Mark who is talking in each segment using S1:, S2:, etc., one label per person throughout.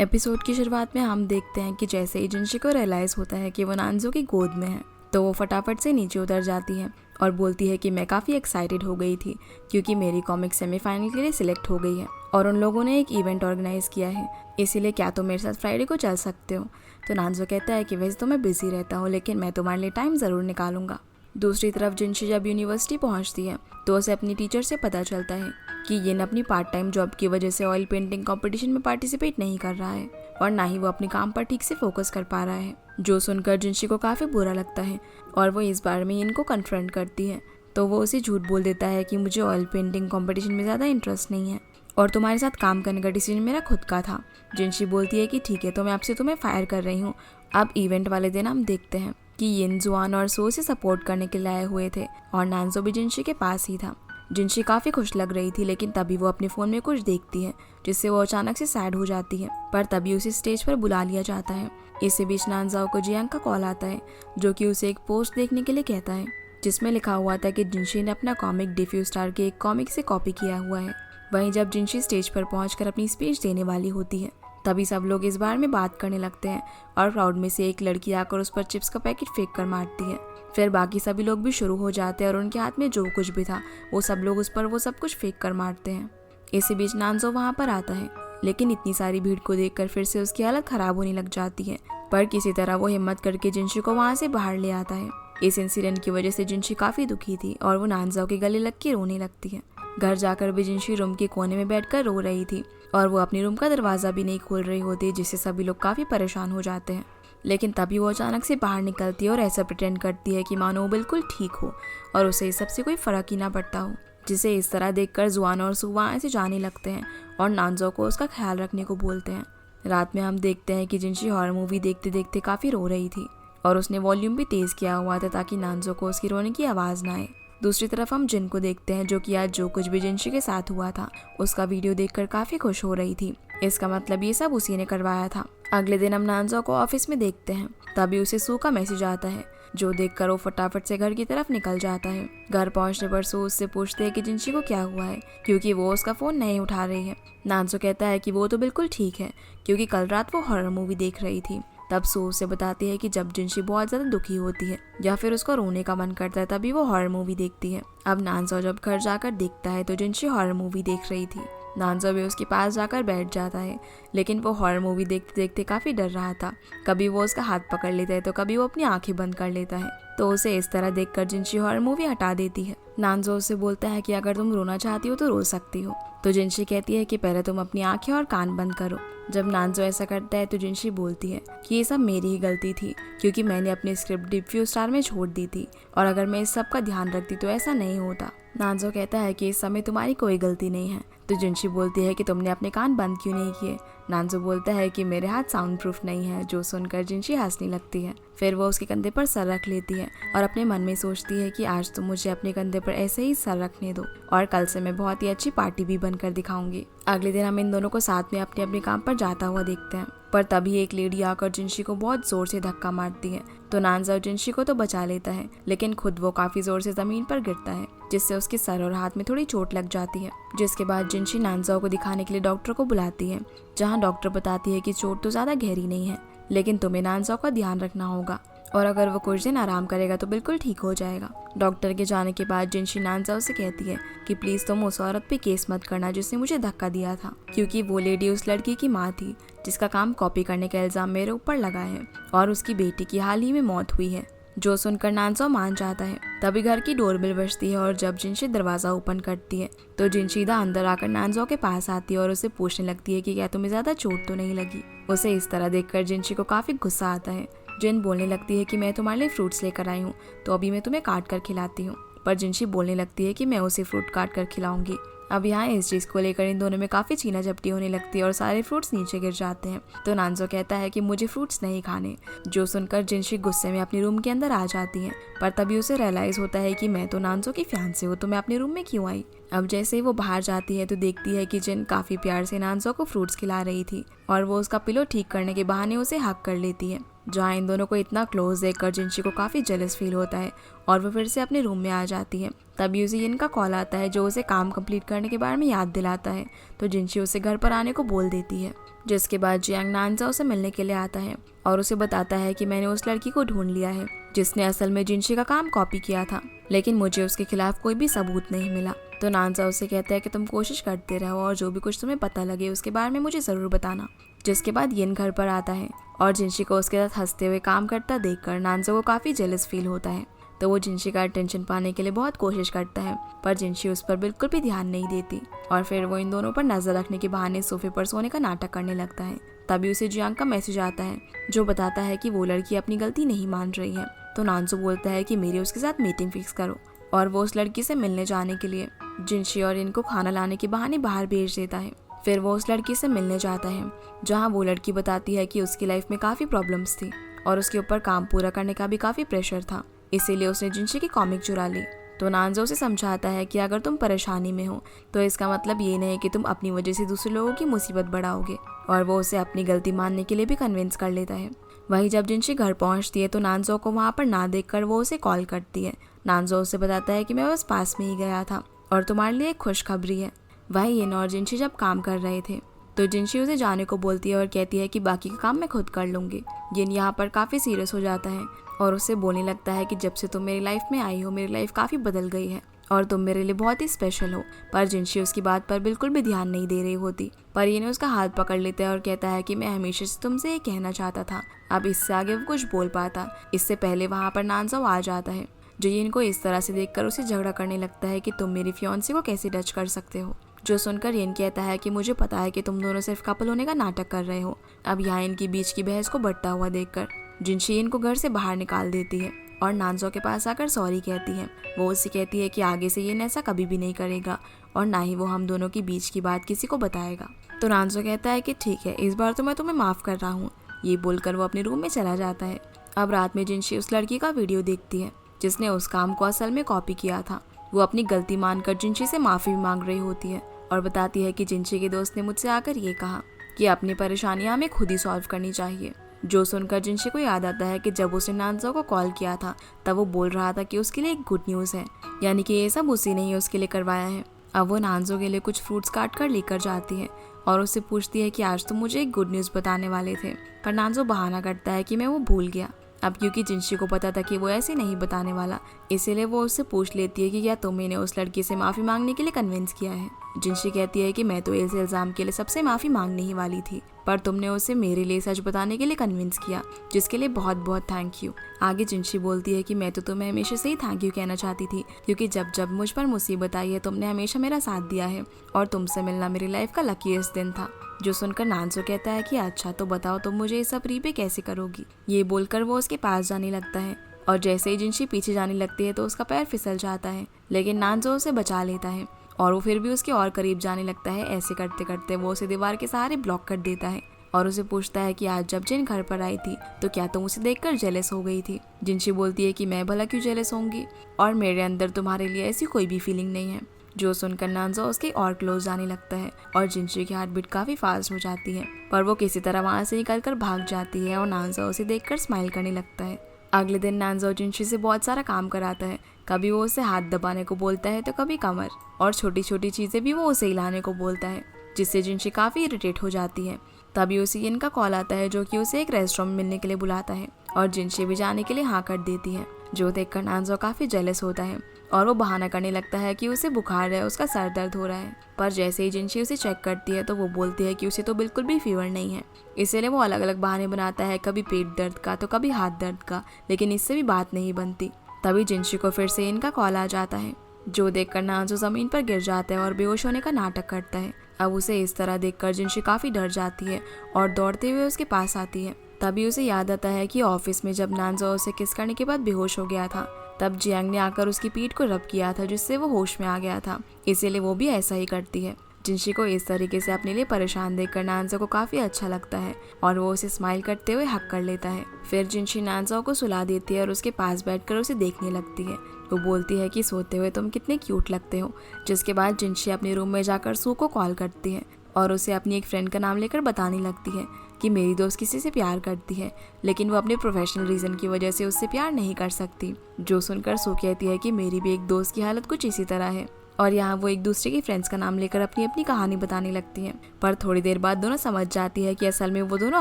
S1: Episode की शुरुआत में हम देखते हैं कि जैसे ही जिनशी को रियलाइज होता है कि वो नानजो की गोद में है तो वो फटाफट से नीचे उतर जाती है और बोलती है कि मैं काफ़ी एक्साइटेड हो गई थी क्योंकि मेरी कॉमिक सेमीफाइनल के लिए सिलेक्ट हो गई है और उन लोगों ने एक इवेंट ऑर्गेनाइज किया है, इसीलिए क्या तुम मेरे साथ फ्राइडे को चल सकते हो। तो नानजो कहता है कि वैसे तो मैं बिजी रहता हूँ लेकिन मैं तुम्हारे लिए टाइम ज़रूर निकालूंगा। दूसरी तरफ जिनशी जब यूनिवर्सिटी पहुंचती है तो उसे अपनी टीचर से पता चलता है कि येन अपनी पार्ट टाइम जॉब की वजह से ऑयल पेंटिंग कंपटीशन में पार्टिसिपेट नहीं कर रहा है और ना ही वो अपने काम पर ठीक से फोकस कर पा रहा है, जो सुनकर जिनशी को काफ़ी बुरा लगता है और वो इस बार में इनको कन्फ्रंट करती है। तो वो उसे झूठ बोल देता है कि मुझे ऑयल पेंटिंग कंपटीशन में ज़्यादा इंटरेस्ट नहीं है और तुम्हारे साथ काम करने का डिसीजन मेरा खुद का था। जिनशी बोलती है कि ठीक है, तो मैं आपसे तुम्हें फायर कर रही हूँ। अब इवेंट वाले दिन हम देखते हैं कि येन जुआन और सो से सपोर्ट करने के लिए आए हुए थे और नानजो भी जिनशी के पास ही था। जिनशी काफ़ी खुश लग रही थी लेकिन तभी वो अपने फ़ोन में कुछ देखती है जिससे वो अचानक से सैड हो जाती है, पर तभी उसे स्टेज पर बुला लिया जाता है। इसी बीच नानजाओ को जियांग का कॉल आता है जो कि उसे एक पोस्ट देखने के लिए कहता है जिसमें लिखा हुआ था कि जिनशी ने अपना कॉमिक डिफ्यू स्टार के एक कॉमिक से कॉपी किया हुआ है। वहीं जब जिनशी स्टेज पर पहुंचकर अपनी स्पीच देने वाली होती है तभी सब लोग इस बारे में बात करने लगते हैं और क्राउड में से एक लड़की आकर उस पर चिप्स का पैकेट फेंक कर मारती है। फिर बाकी सभी लोग भी शुरू हो जाते हैं और उनके हाथ में जो कुछ भी था वो सब लोग उस पर वो सब कुछ फेंक कर मारते हैं। इसी बीच नानजो वहाँ पर आता है लेकिन इतनी सारी भीड़ को देखकर फिर से उसकी हालत खराब होने लग जाती है, पर किसी तरह वो हिम्मत करके जिनशी को वहाँ से बाहर ले आता है। इस इंसिडेंट की वजह से जिनशी काफ़ी दुखी थी और वो नानजाओ के गले लग के रोने लगती है। घर जाकर भी जिनशी रूम के कोने में बैठकर रो रही थी और वो अपनी रूम का दरवाज़ा भी नहीं खोल रही होती, जिससे सभी लोग काफ़ी परेशान हो जाते हैं। लेकिन तभी वो अचानक से बाहर निकलती है और ऐसा प्रिटेंड करती है कि मानो वो बिल्कुल ठीक हो और उसे इस सबसे कोई फ़र्क ही ना पड़ता हो, जिसे इस तरह देखकर जुआन और सू वहाँ से जाने लगते हैं और नानजो को उसका ख्याल रखने को बोलते हैं। रात में हम देखते हैं कि जिनशी हॉरर मूवी देखते देखते काफ़ी रो रही थी और उसने वॉल्यूम भी तेज़ किया हुआ था ताकि नानजो को उसकी रोने की आवाज़ ना आए। दूसरी तरफ हम जिन को देखते हैं जो कि आज जो कुछ भी जिनशी के साथ हुआ था उसका वीडियो देखकर काफ़ी खुश हो रही थी। इसका मतलब ये सब उसी ने करवाया था। अगले दिन हम नानजो को ऑफिस में देखते हैं, तभी उसे सू का मैसेज आता है जो देखकर वो फटाफट से घर की तरफ निकल जाता है। घर पहुंचने पर सू उससे पूछते हैं कि जिनशी को क्या हुआ है क्योंकि वो उसका फ़ोन नहीं उठा रही है। नानजो कहता है कि वो तो बिल्कुल ठीक है क्योंकि कल रात वो हॉरर मूवी देख रही थी। तब सू उसे बताती है कि जब जिनशी बहुत ज़्यादा दुखी होती है या फिर उसको रोने का मन करता है तभी वो हॉरर मूवी देखती है। अब नानजो जब घर जाकर देखता है तो जिनशी हॉरर मूवी देख रही थी। नानजो भी उसके पास जाकर बैठ जाता है लेकिन वो हॉरर मूवी देखते देखते काफ़ी डर रहा था। कभी वो उसका हाथ पकड़ लेता है तो कभी वो अपनी आंखें बंद कर लेता है, तो उसे इस तरह देखकर जिनशी हॉरर मूवी हटा देती है। नानजो उसे बोलता है कि अगर तुम रोना चाहती हो तो रो सकती हो, तो जिनशी कहती है कि पहले तुम अपनी आंखें और कान बंद करो। जब नानजो ऐसा करता है तो जिनशी बोलती है कि ये सब मेरी ही गलती थी क्योंकि मैंने अपनी स्क्रिप्ट डिफ्यू स्टार में छोड़ दी थी और अगर मैं इस सब का ध्यान रखती तो ऐसा नहीं होता। नानजो कहता है कि इस समय तुम्हारी कोई गलती नहीं है, तो जिनशी बोलती है कि तुमने अपने कान बंद क्यों नहीं किए। नानजो बोलता है कि मेरे हाथ साउंड प्रूफ नहीं है, जो सुनकर जिनशी हंसने लगती है। फिर वो उसके कंधे पर सर रख लेती है और अपने मन में सोचती है कि आज तो मुझे अपने कंधे पर ऐसे ही सर रखने दो और कल से मैं बहुत ही अच्छी पार्टी भी बनकर दिखाऊंगी। अगले दिन हम इन दोनों को साथ में अपने अपने काम पर जाता हुआ देखते हैं, पर तभी एक लेडी आकर जिनशी को बहुत जोर से धक्का मारती है। तो नानजो जिनशी को तो बचा लेता है लेकिन खुद वो काफी जोर से जमीन पर गिरता है जिससे उसके सर और हाथ में थोड़ी चोट लग जाती है। जिसके बाद जिनशी नानजो को दिखाने के लिए डॉक्टर को बुलाती है, जहाँ डॉक्टर बताती है कि चोट तो ज्यादा गहरी नहीं है लेकिन तुम्हें नानजो का ध्यान रखना होगा और अगर वो कुछ दिन आराम करेगा तो बिल्कुल ठीक हो जाएगा। डॉक्टर के जाने के बाद जिनशी नानजो से कहती है कि प्लीज तुम उस औरत पे केस मत करना जिसने मुझे धक्का दिया था, क्योंकि वो लेडी उस लड़की की माँ थी जिसका काम कॉपी करने का इल्जाम मेरे ऊपर लगा है और उसकी बेटी की हाल ही में मौत हुई है। जो सुनकर नानजो मान जाता है। तभी घर की डोरबेल बजती है और जब जिनशी दरवाजा ओपन करती है तो जिनशीदा अंदर आकर नानजो के पास आती है और उसे पूछने लगती है कि क्या तुम्हें ज्यादा चोट तो नहीं लगी। उसे इस तरह देखकर जिनशी को काफी गुस्सा आता है। जिन बोलने लगती है कि मैं तुम्हारे लिए फ्रूट्स लेकर आई हूँ तो अभी मैं तुम्हें काट कर खिलाती हूँ, पर जिनशी बोलने लगती है कि मैं उसे फ्रूट काट कर खिलाऊंगी। अब यहाँ इस चीज़ को लेकर इन दोनों में काफ़ी छीना झपटी होने लगती है और सारे फ्रूट्स नीचे गिर जाते हैं। तो नानजो कहता है कि मुझे फ्रूट्स नहीं खाने, जो सुनकर जिनशी गुस्से में अपनी रूम के अंदर आ जाती है, पर तभी उसे रियलाइज होता है कि मैं तो नानजो की फियांसे हूँ तो मैं अपने रूम में क्यों आई। अब जैसे ही वो बाहर जाती है तो देखती है कि जिन काफ़ी प्यार से नानजो को फ्रूट्स खिला रही थी और वो उसका पिलो ठीक करने के बहाने उसे हक कर लेती है। जहाँ इन दोनों को इतना क्लोज देखकर जिनशी को काफ़ी जेलस फील होता है और वो फिर से अपने रूम में आ जाती है। तभी उसे यिन का कॉल आता है जो उसे काम कंप्लीट करने के बारे में याद दिलाता है। तो जिनशी उसे घर पर आने को बोल देती है, जिसके बाद जियांग नानजाओ से मिलने के लिए आता है और उसे बताता है कि मैंने उस लड़की को ढूंढ लिया है जिसने असल में जिनशी का काम कॉपी किया था, लेकिन मुझे उसके खिलाफ कोई भी सबूत नहीं मिला। तो नानजाओ उसे कहता है कि तुम कोशिश करते रहो और जो भी कुछ तुम्हें पता लगे उसके बारे में मुझे ज़रूर बताना। जिसके बाद यिन घर पर आता है और जिनशी को उसके साथ हंसते हुए काम करता देखकर नानजाओ को काफ़ी जेलस फील होता है। तो वो जिनशी का अटेंशन पाने के लिए बहुत कोशिश करता है, पर जिनशी उस पर बिल्कुल भी ध्यान नहीं देती और फिर वो इन दोनों पर नजर रखने के बहाने सोफे पर सोने का नाटक करने लगता है। तभी उसे जियांग का मैसेज आता है जो बताता है कि वो लड़की अपनी गलती नहीं मान रही है। तो नानजो बोलता है कि मेरी उसके साथ मीटिंग फिक्स करो और वो उस लड़की से मिलने जाने के लिए जिनशी और इनको खाना लाने के बहाने बाहर भेज देता है। फिर वो उस लड़की से मिलने जाता है जहाँ वो लड़की बताती है कि उसकी लाइफ में काफ़ी प्रॉब्लम्स थी और उसके ऊपर काम पूरा करने का भी काफ़ी प्रेशर था, इसीलिए उसने जिनशी की कॉमिक चुरा ली। तो नानजो उसे समझाता है कि अगर तुम परेशानी में हो तो इसका मतलब ये नहीं कि तुम अपनी वजह से दूसरे लोगों की मुसीबत बढ़ाओगे, और वो उसे अपनी गलती मानने के लिए भी कन्विंस कर लेता है। वहीं जब जिनशी घर पहुंचती है तो नानजो को वहाँ पर ना देखकर वो उसे कॉल करती है। नानजो उसे बताता है कि मैं बस पास में ही गया था और तुम्हारे लिए एक खुशखबरी है। वहीं यिन और जिनशी जब काम कर रहे थे तो जिनशी उसे जाने को बोलती है और कहती है कि बाकी का काम मैं खुद कर लूँगी। यिन यहाँ पर काफ़ी सीरियस हो जाता है और उससे बोलने लगता है कि जब से तुम मेरी लाइफ में आई हो मेरी लाइफ काफ़ी बदल गई है और तुम मेरे लिए बहुत ही स्पेशल हो। पर जिनशी उसकी बात पर बिल्कुल भी ध्यान नहीं दे रही होती, पर यिन उसका हाथ पकड़ लेता है और कहता है कि मैं हमेशा से तुमसे ये कहना चाहता था। अब इससे आगे वो कुछ बोल पाता इससे पहले वहाँ पर नानजाओ आ जाता है जो यिन को इस तरह से देखकर उसे झगड़ा करने लगता है कि तुम मेरी फियांसी को कैसे टच कर सकते हो। जो सुनकर यिन कहता है कि मुझे पता है कि तुम दोनों सिर्फ कपल होने का नाटक कर रहे हो। अब यहाँ इनकी बीच की बहस को बढ़ता हुआ देखकर जिनशी इनको घर से बाहर निकाल देती है और नानजाओ के पास आकर सॉरी कहती है। वो उससे कहती है कि आगे से यिन ऐसा कभी भी नहीं करेगा और ना ही वो हम दोनों की बीच की बात किसी को बताएगा। तो नानजाओ कहता है कि ठीक है, इस बार तो मैं तुम्हें माफ़ कर रहा हूँ। ये बोलकर वो अपने रूम में चला जाता है। अब रात में जिनशी उस लड़की का वीडियो देखती है जिसने उस काम को असल में कॉपी किया था। वो अपनी गलती मानकर जिनशी से माफ़ी भी मांग रही होती है और बताती है कि जिनशी के दोस्त ने मुझसे आकर ये कहा कि अपनी परेशानियां हमें खुद ही सॉल्व करनी चाहिए। जो सुनकर जिनशी को याद आता है कि जब उसने नानजाओ को कॉल किया था तब वो बोल रहा था कि उसके लिए एक गुड न्यूज़ है, यानी कि ये सब उसी ने ही उसके लिए करवाया है। अब वो नानजाओ के लिए कुछ फ्रूट्स काट कर लेकर जाती है और उससे पूछती है कि आज तुम मुझे एक गुड न्यूज़ बताने वाले थे, पर नानजाओ बहाना करता है कि मैं वो भूल गया। अब क्योंकि जिनशी को पता था कि वो ऐसे नहीं बताने वाला, इसीलिए वो उससे पूछ लेती है कि क्या तुम्हें उस लड़की से माफ़ी मांगने के लिए कन्विंस किया है। जिनशी कहती है कि मैं तो इस इल्ज़ाम के लिए सबसे माफ़ी मांगने ही वाली थी, पर तुमने उसे मेरे लिए सच बताने के लिए कन्विंस किया, जिसके लिए बहुत बहुत थैंक यू। आगे जिनशी बोलती है कि मैं तो तुम्हें हमेशा से ही थैंक यू कहना चाहती थी, क्योंकि जब जब मुझ पर मुसीबत आई है तुमने हमेशा मेरा साथ दिया है और तुमसे मिलना मेरी लाइफ का लकीएस्ट दिन था। जो सुनकर नानजो कहता है कि अच्छा तो बताओ तुम मुझे ये सब रीपे कैसे करोगी। ये बोलकर वो उसके पास जाने लगता है और जैसे ही जिनशी पीछे जाने लगती है तो उसका पैर फिसल जाता है, लेकिन नानजो उसे बचा लेता है और वो फिर भी उसके और करीब जाने लगता है। ऐसे करते करते वो उसे दीवार के सहारे ब्लॉक कर देता है और उसे पूछता है कि आज जब जिन घर पर आई थी तो क्या तुम उसे देखकर जेलस हो गई थी। जिनशी बोलती है कि मैं भला क्यों जेलस होंगी और मेरे अंदर तुम्हारे लिए ऐसी कोई भी फीलिंग नहीं है। जो सुनकर नानजाओ उसके और क्लोज जाने लगता है और जिनशी की हार्ट बीट काफी फास्ट हो जाती है, पर वो किसी तरह वहाँ से निकलकर भाग जाती है और नानजाओ उसे देखकर स्माइल करने लगता है। अगले दिन नानजाओ जिनशी से बहुत सारा काम कराता है। कभी वो उसे हाथ दबाने को बोलता है तो कभी कमर, और छोटी छोटी चीजें भी वो उसे हिलाने को बोलता है, जिससे जिनशी काफी इरिटेट हो जाती है। तभी उसे यिन का कॉल आता है जो कि उसे एक रेस्टोरेंट में मिलने के लिए बुलाता है और जिनशी भी जाने के लिए हाँ कर देती है। जो देखकर नानजाओ काफी जेलस होता है और वो बहाना करने लगता है कि उसे बुखार है, उसका सर दर्द हो रहा है। पर जैसे ही जिनशी उसे चेक करती है तो वो बोलती है कि उसे तो बिल्कुल भी फीवर नहीं है। इसीलिए वो अलग अलग बहाने बनाता है, कभी पेट दर्द का तो कभी हाथ दर्द का, लेकिन इससे भी बात नहीं बनती। तभी जिनशी को फिर से इनका कॉल आ जाता है। जो देखकर नानजाओ जमीन पर गिर जाता है और बेहोश होने का नाटक करता है। अब उसे इस तरह देखकर जिनशी काफी डर जाती है और दौड़ते हुए उसके पास आती है। तभी उसे याद आता है कि ऑफिस में जब नानजाओ उसे किस करने के बाद बेहोश हो गया था तब जियांग ने आकर उसकी पीठ को रब किया था, जिससे वो होश में आ गया था। इसीलिए वो भी ऐसा ही करती है। जिनशी को इस तरीके से अपने लिए परेशान देखकर नानजाओ को काफी अच्छा लगता है और वो उसे स्माइल करते हुए हक कर लेता है। फिर जिनशी नानजाओ को सुला देती है और उसके पास बैठकर उसे देखने लगती है। वो बोलती है कि सोते हुए तुम कितने क्यूट लगते हो। जिसके बाद जिनशी अपने रूम में जाकर सू को कॉल करती है और उसे अपनी एक फ्रेंड का नाम लेकर बताने लगती है कि मेरी दोस्त किसी से प्यार करती है, लेकिन वो अपने प्रोफेशनल रीज़न की वजह से उससे प्यार नहीं कर सकती। जो सुनकर सू कहती है कि मेरी भी एक दोस्त की हालत कुछ इसी तरह है, और यहाँ वो एक दूसरे की फ्रेंड्स का नाम लेकर अपनी अपनी कहानी बताने लगती हैं। पर थोड़ी देर बाद दोनों समझ जाती है कि असल में वो दोनों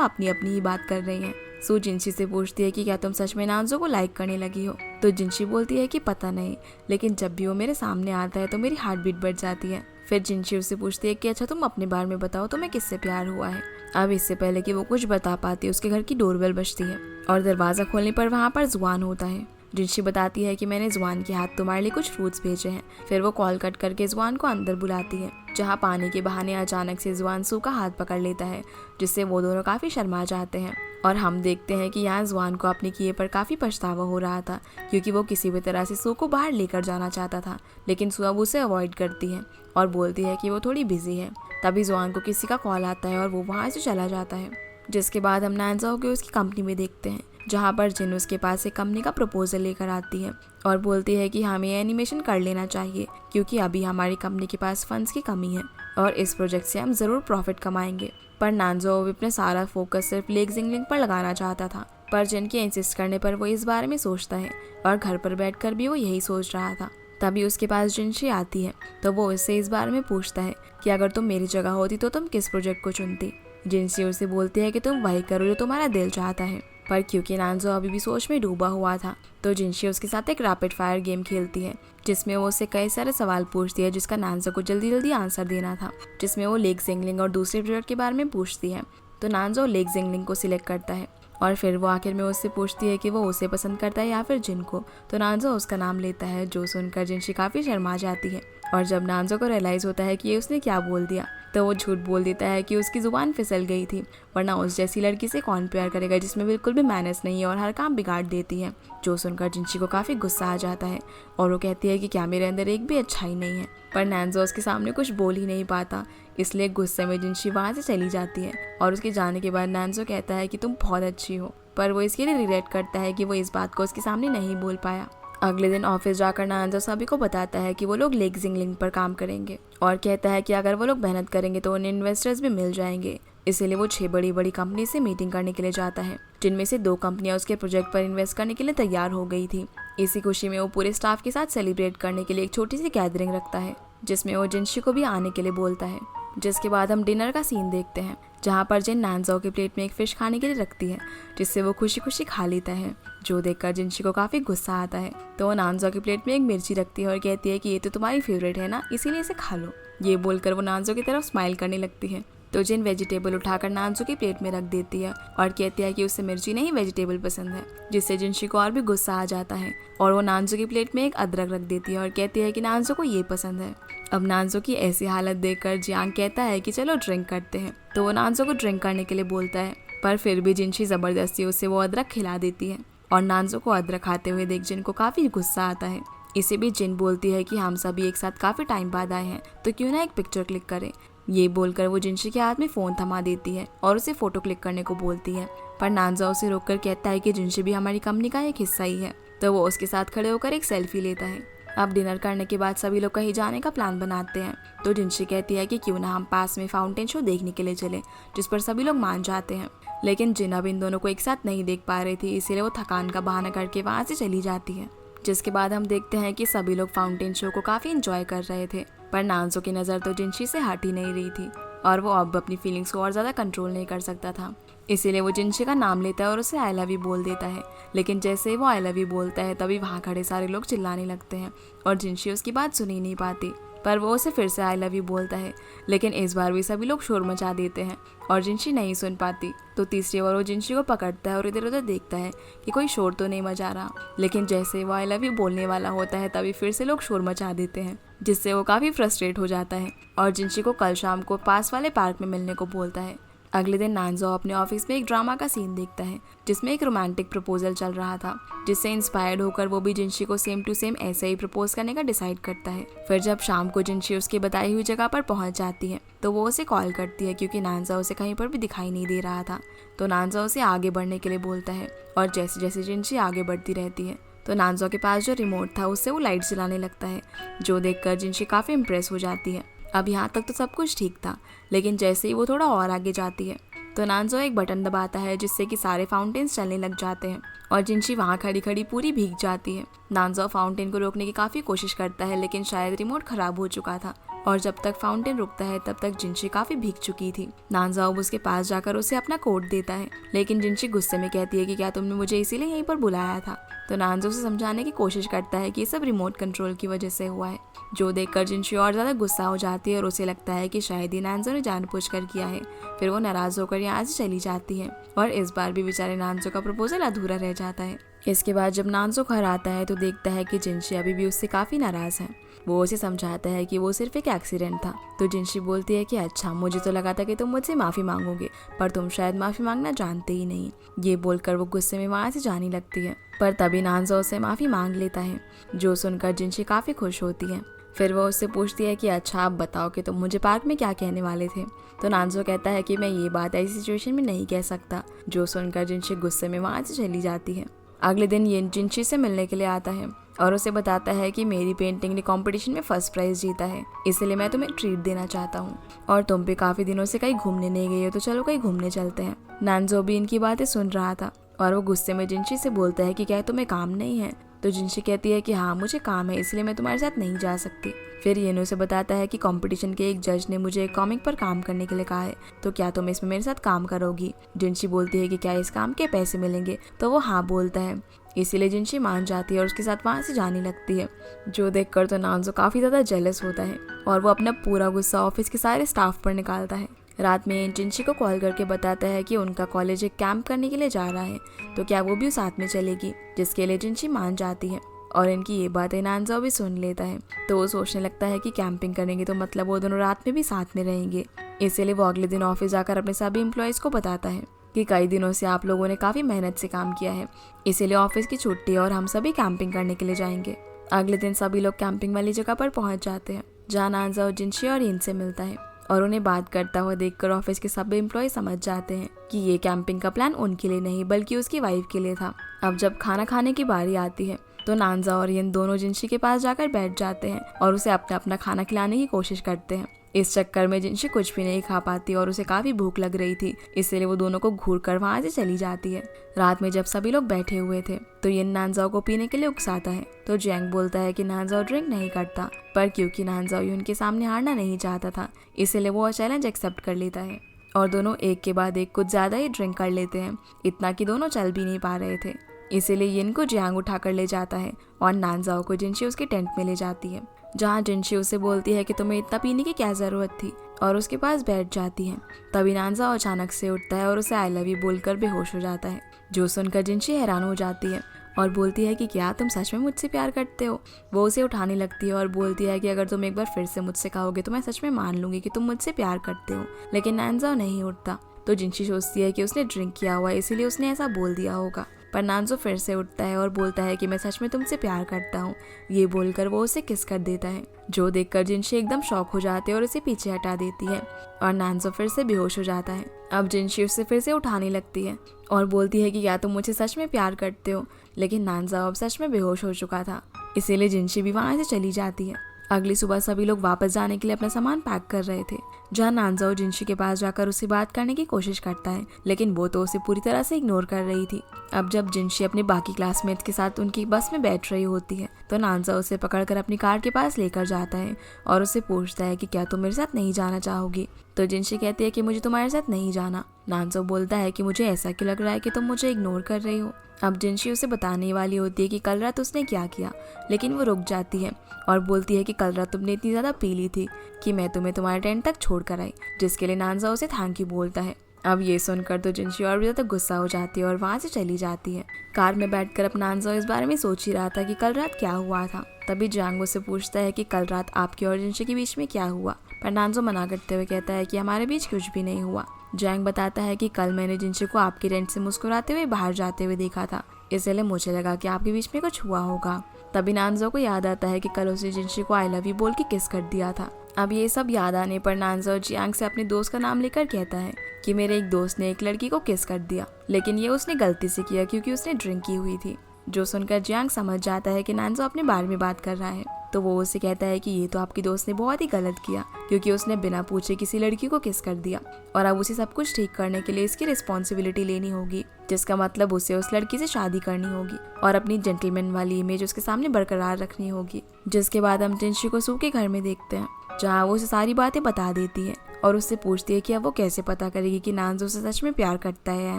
S1: अपनी अपनी ही बात कर रही हैं। सू जिनशी से पूछती है कि क्या तुम सच में नानजो को लाइक करने लगी हो? तो जिनशी बोलती है कि पता नहीं, लेकिन जब भी वो मेरे सामने आता है तो मेरी हार्ट बीट बढ़ जाती है। फिर जिनशी उससे पूछती है कि अच्छा तुम अपने बारे में बताओ, तुम्हें किससे प्यार हुआ है? अब इससे पहले कि वो कुछ बता पाती उसके घर की डोरबेल बजती है और दरवाज़ा खोलने पर वहाँ पर जुआन होता है। जिनशी बताती है कि मैंने जुआन के हाथ तुम्हारे लिए कुछ फ्रूट्स भेजे हैं। फिर वो कॉल कट करके जुआन को अंदर बुलाती है, जहाँ पानी के बहाने अचानक से जुआन सू का हाथ पकड़ लेता है, जिससे वो दोनों काफ़ी शर्मा जाते हैं। और हम देखते हैं कि यहाँ जुआन को अपने किए पर काफ़ी पछतावा हो रहा था, क्योंकि वो किसी भी तरह से सू को बाहर लेकर जाना चाहता था, लेकिन सू अब उसे अवॉइड करती है और बोलती है कि वो थोड़ी बिजी है। तभी जुआन को किसी का कॉल आता है और वो वहाँ से चला जाता है। जिसके बाद हम नानजाओ को उसकी कंपनी में देखते हैं, जहाँ पर जिन उसके पास एक कंपनी का प्रपोजल लेकर आती है और बोलती है कि हमें एनिमेशन कर लेना चाहिए, क्योंकि अभी हमारी कंपनी के पास फंड्स की कमी है और इस प्रोजेक्ट से हम ज़रूर प्रॉफिट कमाएंगे। पर नानजाओ अपना सारा फोकस सिर्फ लेग जिंगलिंग पर लगाना चाहता था, पर जिन के इंसिस्ट करने पर वो इस बारे में सोचता है और घर पर बैठकर भी वो यही सोच रहा था। तभी उसके पास जिनशी आती है, तो वो उससे इस बारे में पूछता है कि अगर तुम मेरी जगह होती तो तुम किस प्रोजेक्ट को चुनती। जिनशी उसे बोलती है कि तुम वही करो जो तुम्हारा दिल चाहता है। पर क्योंकि नानजो अभी भी सोच में डूबा हुआ था, तो जिनशी उसके साथ एक रैपिड फायर गेम खेलती है, जिसमें वो उससे कई सारे सवाल पूछती है जिसका नानजो को जल्दी जल्दी आंसर देना था। जिसमें वो लेग जिंगलिंग और दूसरे प्रोजेक्ट के बारे में पूछती है, तो नानजो लेग जिंगलिंग को सिलेक्ट करता है और फिर वो आखिर में उससे पूछती है कि वो उसे पसंद करता है या फिर जिन को। तो नानजो उसका नाम लेता है, जो सुनकर जिनशी काफ़ी शर्मा जाती है। और जब नानजो को रियलाइज़ होता है कि ये उसने क्या बोल दिया, तो वो झूठ बोल देता है कि उसकी ज़ुबान फिसल गई थी, वरना उस जैसी लड़की से कौन प्यार करेगा जिसमें बिल्कुल भी मैनर्स नहीं है और हर काम बिगाड़ देती है। जो सुनकर जिनशी को काफ़ी गुस्सा आ जाता है और वो कहती है कि क्या मेरे अंदर एक भी अच्छाई नहीं है। पर नानजो उसके सामने कुछ बोल ही नहीं पाता, इसलिए गुस्से में जिनशी वहाँ से चली जाती है। और उसके जाने के बाद नानजो कहता है कि तुम बहुत अच्छी हो, पर वो इसके लिए रिग्रेट करता है कि वो इस बात को उसके सामने नहीं बोल पाया। अगले दिन ऑफिस जाकर नानजो सभी को बताता है कि वो लोग लेग जिंगलिंग पर काम करेंगे और कहता है कि अगर वो लोग मेहनत करेंगे तो उन्हें इन्वेस्टर्स भी मिल जाएंगे। इसीलिए वो 6 बड़ी बड़ी कंपनी से मीटिंग करने के लिए जाता है, जिनमें से 2 कंपनियां उसके प्रोजेक्ट पर इन्वेस्ट करने के लिए तैयार हो गई थी। इसी खुशी में वो पूरे स्टाफ के साथ सेलिब्रेट करने के लिए एक छोटी सी गैदरिंग रखता है, जिसमें वो जिनशी को भी आने के लिए बोलता है। जिसके बाद हम डिनर का सीन देखते हैं, जहाँ पर जिन नानजाओ के प्लेट में एक फिश खाने के लिए रखती है, जिससे वो खुशी खुशी खा लेता है। जो देखकर जिनशी को काफ़ी गुस्सा आता है, तो वो नानजाओ के प्लेट में एक मिर्ची रखती है और कहती है कि ये तो तुम्हारी फेवरेट है ना, इसीलिए इसे खा लो। ये बोलकर वो नानजाओ की तरफ स्माइल करने लगती है, तो जिन वेजिटेबल उठाकर नानजो की प्लेट में रख देती है और कहती है कि उसे मिर्ची नहीं वेजिटेबल पसंद है, जिससे जिनशी को और भी गुस्सा आ जाता है और वो नानजो की प्लेट में एक अदरक रख देती है और कहती है कि नानजो को ये पसंद है। अब नानजो की ऐसी हालत देखकर जियांग कहता है कि चलो ड्रिंक करते हैं, तो वो नानजो को ड्रिंक करने के लिए बोलता है, पर फिर भी जिनशी ज़बरदस्ती उसे वो अदरक खिला देती है और नानजो को अदरक खाते हुए देख जिन को काफ़ी गुस्सा आता है। इसे भी जिन बोलती है कि हम सभी एक साथ काफ़ी टाइम बाद आए हैं, तो क्यों ना एक पिक्चर क्लिक करें। ये बोलकर वो जिनशी के हाथ में फ़ोन थमा देती है और उसे फ़ोटो क्लिक करने को बोलती है, पर नानजाओ उसे रोककर कहता है कि जिनशी भी हमारी कंपनी का एक हिस्सा ही है, तो वो उसके साथ खड़े होकर एक सेल्फी लेता है। अब डिनर करने के बाद सभी लोग कहीं जाने का प्लान बनाते हैं, तो जिनशी कहती है कि क्यों ना हम पास में फाउंटेन शो देखने के लिए चले, जिस पर सभी लोग मान जाते हैं। लेकिन जिन अब इन दोनों को एक साथ नहीं देख पा रही थी, इसीलिए वो थकान का बहाना करके वहाँ से चली जाती है। जिसके बाद हम देखते हैं कि सभी लोग फाउंटेन शो को काफ़ी इंजॉय कर रहे थे, पर नानजो की नज़र तो जिनशी से हट ही नहीं रही थी और वो अब अपनी फीलिंग्स को और ज़्यादा कंट्रोल नहीं कर सकता था। इसीलिए वो जिनशी का नाम लेता है और उसे आई लव यू बोल देता है। लेकिन जैसे ही वो आई लव यू बोलता है, तभी वहाँ खड़े सारे लोग चिल्लाने लगते हैं और जिनशी उसकी बात सुन ही नहीं पाती, पर वो उसे फिर से आई लव यू बोलता है। लेकिन इस बार भी सभी लोग शोर मचा देते हैं और जिनशी नहीं सुन पाती, तो तीसरी बार वो जिनशी को पकड़ता है और इधर उधर देखता है कि कोई शोर तो नहीं मचा रहा। लेकिन जैसे ही वो आई लव यू बोलने वाला होता है, तभी फिर से लोग शोर मचा देते हैं, जिससे वो काफ़ी फ्रस्ट्रेट हो जाता है और जिनशी को कल शाम को पास वाले पार्क में मिलने को बोलता है। अगले दिन नानजाओ अपने ऑफिस में एक ड्रामा का सीन देखता है, जिसमें एक रोमांटिक प्रपोजल चल रहा था, जिससे इंस्पायर्ड होकर वो भी जिनशी को सेम टू सेम ऐसे ही प्रपोज करने का डिसाइड करता है। फिर जब शाम को जिनशी उसकी बताई हुई जगह पर पहुंच जाती है, तो वो उसे कॉल करती है, क्योंकि नानजाओ उसे कहीं पर भी दिखाई नहीं दे रहा था। तो नानजाओ उसे आगे बढ़ने के लिए बोलता है और जैसे जैसे जिनशी आगे बढ़ती रहती है, तो नानजाओ के पास जो रिमोट था उससे वो लाइट जलाने लगता है, जो देखकर जिनशी काफ़ी इम्प्रेस हो जाती है। अब यहाँ तक तो सब कुछ ठीक था, लेकिन जैसे ही वो थोड़ा और आगे जाती है, तो नानजो एक बटन दबाता है जिससे कि सारे फाउंटेन्स चलने लग जाते हैं और जिनशी वहाँ खड़ी खड़ी पूरी भीग जाती है। नानजो फाउंटेन को रोकने की काफ़ी कोशिश करता है लेकिन शायद रिमोट खराब हो चुका था और जब तक फाउंटेन रुकता है तब तक जिनशी काफ़ी भीग चुकी थी। नानजाओ उसके पास जाकर उसे अपना कोट देता है लेकिन जिनशी गुस्से में कहती है कि क्या तुमने मुझे इसीलिए यहीं पर बुलाया था। तो नानजो उसे समझाने की कोशिश करता है कि ये सब रिमोट कंट्रोल की वजह से हुआ है, जो देखकर जिनशी और ज़्यादा गुस्सा हो जाती है और उसे लगता है कि शायद ही नानजो ने जानबूझकर किया है। फिर वो नाराज़ होकर यहाँ से चली जाती है और इस बार भी बेचारे नानजो का प्रपोजल अधूरा रह जाता है। इसके बाद जब नानजो घर आता है तो देखता है कि जिनशी अभी भी उससे काफ़ी नाराज़ है। वो उसे समझाता है कि वो सिर्फ एक एक्सीडेंट था। तो जिनशी बोलती है कि अच्छा, मुझे तो लगा था कि तुम मुझसे माफ़ी मांगोगे, पर तुम शायद माफ़ी मांगना जानते ही नहीं। ये बोलकर वो गुस्से में वहाँ से जाने लगती है, पर तभी नानजो उससे माफ़ी मांग लेता है, जो सुनकर जिनशी काफ़ी खुश होती है। फिर वो उससे पूछती है कि अच्छा आप बताओ कि तुम मुझे पार्क में क्या कहने वाले थे। तो नानजो कहता है कि मैं ये बात ऐसी सिचुएशन में नहीं कह सकता, जो सुनकर जिनशी गुस्से में वहाँ से चली जाती है। अगले दिन ये जिनशी से मिलने के लिए आता है और उसे बताता है कि मेरी पेंटिंग ने कंपटीशन में फर्स्ट प्राइज़ जीता है, इसलिए मैं तुम्हें ट्रीट देना चाहता हूँ और तुम भी काफ़ी दिनों से कहीं घूमने नहीं गई हो, तो चलो कहीं घूमने चलते हैं। नानजो भी इनकी बातें सुन रहा था और वो गुस्से में जिनशी से बोलता है कि क्या तुम्हें काम नहीं है। तो जिनशी कहती है कि हाँ मुझे काम है, इसलिए मैं तुम्हारे साथ नहीं जा सकती। फिर येनो से बताता है कि कंपटीशन के एक जज ने मुझे एक कॉमिक पर काम करने के लिए कहा है, तो क्या तुम इसमें मेरे साथ काम करोगी। जिनशी बोलती है कि क्या इस काम के पैसे मिलेंगे, तो वो हाँ बोलता है। इसीलिए जिनशी मान जाती है और उसके साथ वहाँ से जाने लगती है, जो देखकर तो नानजो काफ़ी ज़्यादा जेलस होता है और वो अपना पूरा गुस्सा ऑफिस के सारे स्टाफ पर निकालता है। रात में जिनशी को कॉल करके बताता है कि उनका कॉलेज एक कैंप करने के लिए जा रहा है, तो क्या वो भी साथ में चलेगी, जिसके लिए जिनशी मान जाती है और इनकी ये बातें नानजाओ भी सुन लेता है। तो वो सोचने लगता है कि कैंपिंग करेंगे तो मतलब वो दोनों रात में भी साथ में रहेंगे। इसीलिए वो अगले दिन ऑफिस जाकर अपने सभी एम्प्लॉयज़ को बताता है कि कई दिनों से आप लोगों ने काफ़ी मेहनत से काम किया है, इसीलिए ऑफिस की छुट्टी और हम सभी कैंपिंग करने के लिए जाएंगे। अगले दिन सभी लोग कैंपिंग वाली जगह पर पहुंच जाते हैं, जहाँ नानजाओ जिनशी और इन से मिलता है और उन्हें बात करता हुआ देखकर ऑफिस के सभी एम्प्लॉय समझ जाते हैं कि ये कैंपिंग का प्लान उनके लिए नहीं बल्कि उसकी वाइफ के लिए था। अब जब खाना खाने की बारी आती है तो नानजा और इन दोनों जिनशी के पास जाकर बैठ जाते हैं और उसे अपना अपना खाना खिलाने की कोशिश करते हैं। इस चक्कर में जिनशी कुछ भी नहीं खा पाती और उसे काफी भूख लग रही थी, इसलिए वो दोनों को घूर कर वहाँ से चली जाती है। रात में जब सभी लोग बैठे हुए थे तो ये नानजाओ को पीने के लिए उकसाता है, तो जैंग बोलता है कि नानजाओ ड्रिंक नहीं करता, पर क्योंकि नानजाओ उनके सामने हारना नहीं चाहता था इसलिए वो चैलेंज एक्सेप्ट कर लेता है और दोनों एक के बाद एक कुछ ज्यादा ही ड्रिंक कर लेते हैं, इतना कि दोनों चल भी नहीं पा रहे थे। इसीलिए यिन को जियांग उठाकर ले जाता है और नानजाओ को जिनशी उसके टेंट में ले जाती है, जहाँ जिनशी उसे बोलती है कि तुम्हें इतना पीने की क्या जरूरत थी, और उसके पास बैठ जाती है। तभी नानजाओ अचानक से उठता है और उसे आई लव यू बोलकर बेहोश हो जाता है, जो सुनकर जिनशी हैरान हो जाती है और बोलती है कि क्या तुम सच में मुझसे प्यार करते हो। वो उसे उठाने लगती है और बोलती है कि अगर तुम एक बार फिर से मुझसे कहोगे तो मैं सच में मान लूंगी कि तुम मुझसे प्यार करते हो। लेकिन नानजाओ नहीं उठता, तो जिनशी सोचती है कि उसने ड्रिंक किया हुआ है इसीलिए उसने ऐसा बोल दिया होगा। पर नानजाओ फिर से उठता है और बोलता है कि मैं सच में तुमसे प्यार करता हूँ। ये बोलकर वो उसे किस कर देता है, जो देखकर जिनशी एकदम शॉक हो जाती है और उसे पीछे हटा देती है और नानजाओ फिर से बेहोश हो जाता है। अब जिनशी उससे फिर से उठाने लगती है और बोलती है कि क्या तुम मुझे सच में प्यार करते हो। लेकिन नानजाओ अब सच में बेहोश हो चुका था, इसीलिए जिनशी भी वहाँ से चली जाती है। अगली सुबह सभी लोग वापस जाने के लिए अपना सामान पैक कर रहे थे, जहाँ नानजाओ जिनशी के पास जाकर उससे बात करने की कोशिश करता है, लेकिन वो तो उसे पूरी तरह से इग्नोर कर रही थी। अब जब जिनशी अपने बाकी क्लासमेट्स के साथ उनकी बस में बैठ रही होती है तो नानजाओ उसे पकड़कर अपनी कार के पास लेकर जाता है और उससे पूछता है कि क्या तुम मेरे साथ नहीं जाना चाहोगी। तो जिनशी कहती है कि मुझे तुम्हारे साथ नहीं जाना। नानजाओ बोलता है कि मुझे ऐसा क्यों लग रहा है कि तुम मुझे इग्नोर कर रही हो। अब जिनशी उसे बताने वाली होती है कि कल रात उसने क्या किया, लेकिन वो रुक जाती है और बोलती है कि कल रात तुमने इतनी ज़्यादा पी ली थी कि मैं तुम्हें तुम्हारे टेंट तक छोड़ कर आई, जिसके लिए नानजाओ उसे थैंक यू बोलता है। अब ये सुनकर तो जिनशी और भी ज़्यादा गुस्सा हो जाती है और वहाँ से चली जाती है। कार में बैठकर अब नानजाओ इस बारे में सोच ही रहा था कि कल रात क्या हुआ था। तभी जांग उससे पूछता है कि कल रात आपके और जिनशी के बीच में क्या हुआ, पर नानजाओ मना करते हुए कहता है कि हमारे बीच कुछ भी नहीं हुआ। जैंग बताता है कि कल मैंने जिनशी को आपके टेंट से मुस्कुराते हुए बाहर जाते हुए देखा था, इसलिए मुझे लगा कि आपके बीच में कुछ हुआ होगा। तभी नानजाओ को याद आता है कि कल उसने जिनशी को आई लव यू बोल के किस कर दिया था। अब ये सब याद आने पर नानजाओ जियांग से अपने दोस्त का नाम लेकर कहता है कि मेरे एक दोस्त ने एक लड़की को किस कर दिया, लेकिन ये उसने गलती से किया क्योंकि उसने ड्रिंक की हुई थी। जो सुनकर जियांग समझ जाता है कि नानजाओ अपने बारे में बात कर रहा है। तो वो उससे कहता है कि ये तो आपकी दोस्त ने बहुत ही गलत किया, क्योंकि उसने बिना पूछे किसी लड़की को किस कर दिया और अब उसे सब कुछ ठीक करने के लिए इसकी रिस्पॉन्सिबिलिटी लेनी होगी, जिसका मतलब उसे उस लड़की से शादी करनी होगी और अपनी जेंटलमैन वाली इमेज उसके सामने बरकरार रखनी होगी। जिसके बाद हम जिनशी को सू के घर में देखते हैं, जहाँ वो उसे सारी बातें बता देती है और उससे पूछती है कि अब वो कैसे पता करेगी कि नानजो उसे सच में प्यार करता है या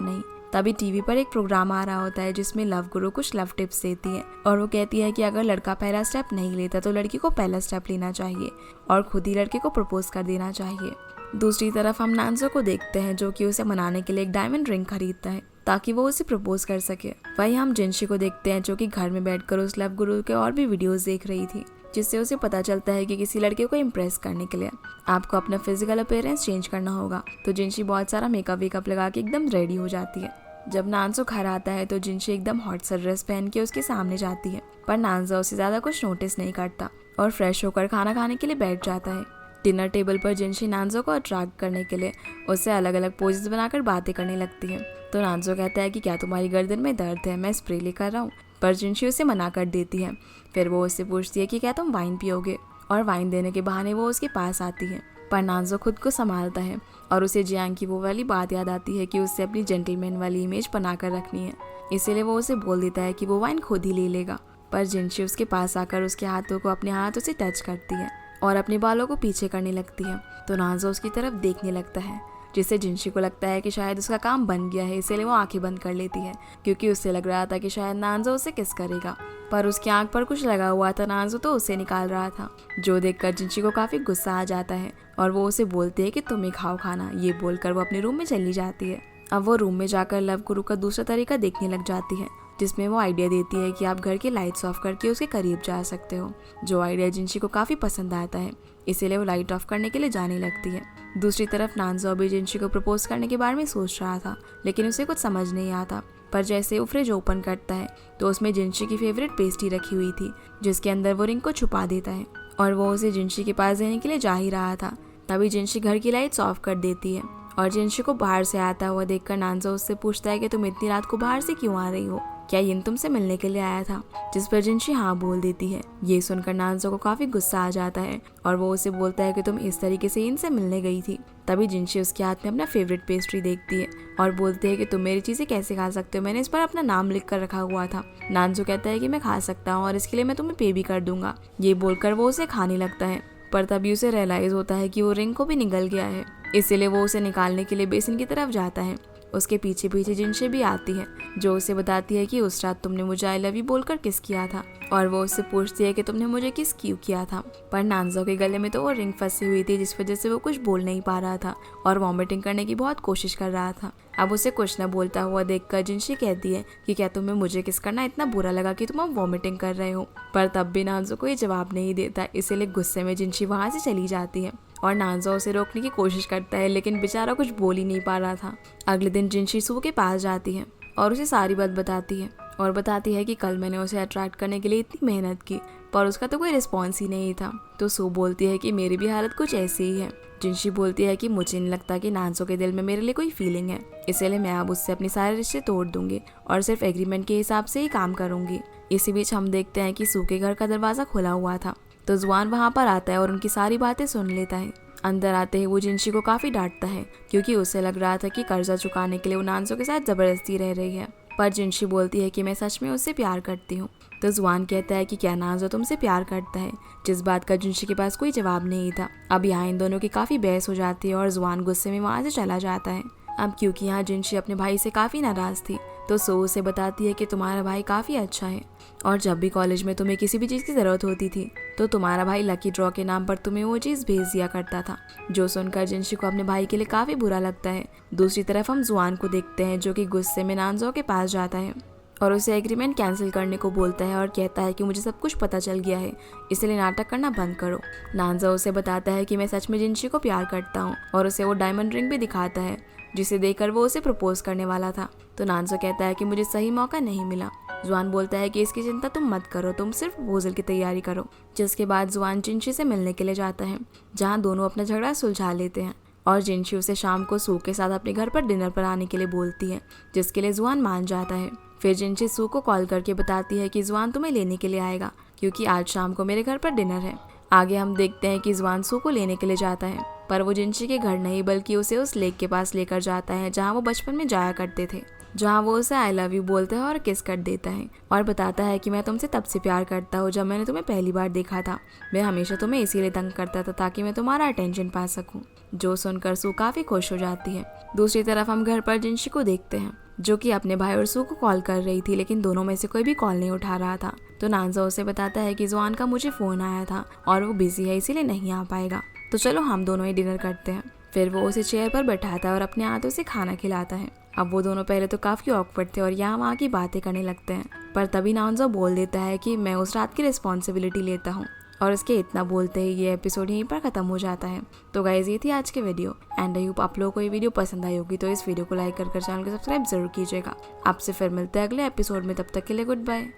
S1: नहीं। तभी टीवी पर एक प्रोग्राम आ रहा होता है जिसमें लव गुरु कुछ लव टिप्स देती है और वो कहती है कि अगर लड़का पहला स्टेप नहीं लेता तो लड़की को पहला स्टेप लेना चाहिए और खुद ही लड़के को प्रपोज कर देना चाहिए। दूसरी तरफ हम नानजो को देखते हैं जो कि उसे मनाने के लिए एक डायमंड रिंग खरीदता है ताकि वो उसे प्रपोज कर सके। वहीं हम जिनशी को देखते हैं जो कि घर में बैठकर उस लव गुरु के और भी वीडियोस देख रही थी, जिससे उसे पता चलता है कि किसी लड़के को इम्प्रेस करने के लिए आपको अपना फिजिकल अपीयरेंस चेंज करना होगा। तो जिनशी बहुत सारा मेकअप वेकअप लगा के एकदम रेडी हो जाती है। जब नानजो घर आता है तो जिनशी एकदम हॉट सा ड्रेस पहन के उसके सामने जाती है, पर नानजो उसे ज्यादा कुछ नोटिस नहीं करता और फ्रेश होकर खाना खाने के लिए बैठ जाता है। डिनर टेबल पर जिनशी नानजो को अट्रैक्ट करने के लिए उससे अलग अलग पोजेस बनाकर बातें करने लगती है। तो नानजो कहता है कि क्या तुम्हारी गर्दन में दर्द है, मैं स्प्रे लेकर आऊं, पर जिनशी उसे मना कर देती है। फिर वो उससे पूछती है कि क्या तुम वाइन पियोगे, और वाइन देने के बहाने वो उसके पास आती है। पर नानजो खुद को संभालता है और उसे जियांग की वो वाली बात याद आती है कि उससे अपनी जेंटलमैन वाली इमेज बना कर रखनी है, इसीलिए वो उसे बोल देता है कि वो वाइन खुद ही ले लेगा। पर जिनशी उसके पास आकर उसके हाथों को अपने हाथों से टच करती है और अपने बालों को पीछे करने लगती है। तो नानजो उसकी तरफ देखने लगता है, जिससे जिनशी को लगता है कि शायद उसका काम बन गया है, इसीलिए वो आंखें बंद कर लेती है क्योंकि उससे लग रहा था कि शायद नानजो उसे किस करेगा। पर उसकी आंख पर कुछ लगा हुआ था, नानजो तो उसे निकाल रहा था, जो देखकर जिनशी को काफी गुस्सा आ जाता है और वो उसे बोलती है कि तुम ही खाओ खाना। ये बोलकर वो अपने रूम में चली जाती है। अब वो रूम में जाकर लव गुरु का दूसरा तरीका देखने लग जाती है, जिसमें वो आइडिया देती है कि आप घर के लाइट्स ऑफ करके उसके करीब जा सकते हो, जो आइडिया जिनशी को काफी पसंद आता है, इसीलिए वो लाइट ऑफ करने के लिए जाने लगती है। दूसरी तरफ नानजो भी जिनशी को प्रपोज करने के बारे में सोच रहा था, लेकिन उसे कुछ समझ नहीं आता। पर जैसे वो फ्रिज ओपन करता है तो उसमें जिनशी की फेवरेट पेस्ट्री रखी हुई थी, जिसके अंदर वो रिंग को छुपा देता है और वो उसे जिनशी के पास देने के लिए जा ही रहा था। तभी जिनशी घर की लाइट्स ऑफ कर देती है और जिनशी को बाहर से आता हुआ देखकर नानजो उससे पूछता है कि तुम इतनी रात को बाहर से क्यों आ रही हो, क्या यिन तुमसे मिलने के लिए आया था, जिस पर जिनशी हाँ बोल देती है। ये सुनकर नानजो को काफी गुस्सा आ जाता है और वो उसे बोलता है कि तुम इस तरीके से इनसे मिलने गई थी। तभी जिनशी उसके हाथ में अपना फेवरेट पेस्ट्री देखती है और बोलती है कि तुम मेरी चीजें कैसे खा सकते हो, मैंने इस पर अपना नाम लिख कर रखा हुआ था। नानजो कहता है कि मैं खा सकता हूँ और इसके लिए मैं तुम्हें पे भी कर दूंगा। ये बोलकर वो उसे खाने लगता है, पर तभी उसे रियलाइज होता है कि वो रिंग को भी निगल गया है, इसीलिए वो उसे निकालने के लिए बेसिन की तरफ जाता है। उसके पीछे पीछे जिनशी भी आती है, जो उसे बताती है कि उस रात तुमने मुझे आई लव यू बोलकर किस किया था, और वो उससे पूछती है कि तुमने मुझे किस क्यों किया था। पर नानजो के गले में तो वो रिंग फंसी हुई थी, जिस वजह से वो कुछ बोल नहीं पा रहा था और वॉमिटिंग करने की बहुत कोशिश कर रहा था। अब उसे कुछ न बोलता हुआ देखकर जिनशी कहती है कि क्या तुम्हें मुझे किस करना इतना बुरा लगा कि तुम अब वॉमिटिंग कर रहे हो। पर तब भी नानजो कोई जवाब नहीं देता, इसीलिए गुस्से में जिनशी वहां से चली जाती है और नानजो उसे रोकने की कोशिश करता है, लेकिन बेचारा कुछ बोल ही नहीं पा रहा था। अगले दिन जिनशी सू के पास जाती है और उसे सारी बात बताती है और बताती है कि कल मैंने उसे अट्रैक्ट करने के लिए इतनी मेहनत की, पर उसका तो कोई रिस्पॉन्स ही नहीं था। तो सू बोलती है कि मेरी भी हालत कुछ ऐसी ही है। जिनशी बोलती है कि मुझे नहीं लगता कि नानजो के दिल में मेरे लिए कोई फीलिंग है, इसीलिए मैं अब उससे अपने सारे रिश्ते तोड़ दूंगी और सिर्फ एग्रीमेंट के हिसाब से ही काम करूंगी। इसी बीच हम देखते हैं कि सू के घर का दरवाजा खुला हुआ था, तो जुआन वहाँ पर आता है और उनकी सारी बातें सुन लेता है। अंदर आते ही वो जिनशी को काफी डांटता है, क्योंकि उसे लग रहा था कि कर्जा चुकाने के लिए वो नानजो के साथ जबरदस्ती रह रही है। पर जिनशी बोलती है कि मैं सच में उससे प्यार करती हूँ। तो जुआन कहता है कि क्या नानजो तुमसे प्यार करता है, जिस बात का जिनशी के पास कोई जवाब नहीं था। अब यहाँ इन दोनों की काफी बहस हो जाती है और जुआन गुस्से में वहाँ से चला जाता है। अब क्योंकि यहाँ जिनशी अपने भाई से काफी नाराज थी, तो सो उसे बताती है कि तुम्हारा भाई काफी अच्छा है और जब भी कॉलेज में तुम्हें किसी भी चीज की जरूरत होती थी तो तुम्हारा भाई लकी ड्रॉ के नाम पर तुम्हें वो चीज भेज दिया करता था। जो सुनकर जिनशी को अपने भाई के लिए काफी बुरा लगता है। दूसरी तरफ हम जुआन को देखते हैं, जो कि गुस्से में नानजो के पास जाता है और उसे एग्रीमेंट कैंसिल करने को बोलता है और कहता है कि मुझे सब कुछ पता चल गया है, इसलिए नाटक करना बंद करो। नानजो उसे बताता है कि मैं सच में जिनशी को प्यार करता हूँ और उसे वो डायमंड रिंग भी दिखाता है, जिसे देखकर वो उसे प्रपोज करने वाला था। तो नानजो कहता है कि मुझे सही मौका नहीं मिला। जुआन बोलता है कि इसकी चिंता तुम मत करो, तुम सिर्फ प्रपोजल की तैयारी करो। जिसके बाद जुआन जिनशी से मिलने के लिए जाता है, जहाँ दोनों अपना झगड़ा सुलझा लेते हैं और जिनशी उसे शाम को सू के साथ अपने घर पर डिनर पर आने के लिए बोलती है, जिसके लिए जुआन मान जाता है। फिर जिनशी सू को कॉल करके बताती है कि जुआन तुम्हें लेने के लिए आएगा क्योंकि आज शाम को मेरे घर पर डिनर है। आगे हम देखते हैं कि जुआन सू को लेने के लिए जाता है, पर वो जिनशी के घर नहीं बल्कि उसे उस लेक के पास लेकर जाता है जहाँ वो बचपन में जाया करते थे, जहाँ वो उसे आई लव यू बोलता है और किस कर देता है और बताता है कि मैं तुमसे तब से प्यार करता हूँ जब मैंने तुम्हें पहली बार देखा था। मैं हमेशा तुम्हें इसीलिए तंग करता था ताकि मैं तुम्हारा अटेंशन पा सकूं। जो सुनकर सू काफी खुश हो जाती है। दूसरी तरफ हम घर पर जिनशी को देखते हैं, जो कि अपने भाई और सू को कॉल कर रही थी, लेकिन दोनों में से कोई भी कॉल नहीं उठा रहा था। तो नानजा उसे बताता है कि जुआन का मुझे फोन आया था और वो बिजी है इसीलिए नहीं आ पाएगा, तो चलो हम दोनों ही डिनर करते हैं। फिर वो उसे चेयर पर बैठाता है और अपने हाथों से खाना खिलाता है। अब वो दोनों पहले तो काफी ऑकवर्ड थे और यहाँ वहाँ की बातें करने लगते हैं, पर तभी नानजा बोल देता है कि मैं उस रात की रिस्पॉन्सिबिलिटी लेता हूँ, और उसके इतना बोलते ही ये एपिसोड यहीं पर खत्म हो जाता है। तो गाइज ये थी आज की वीडियो एंड आई होप आप लोगों को ये वीडियो पसंद आई होगी, तो इस वीडियो को लाइक कर चैनल को सब्सक्राइब जरूर कीजिएगा। आपसे फिर मिलते हैं अगले एपिसोड में, तब तक के लिए गुड बाय।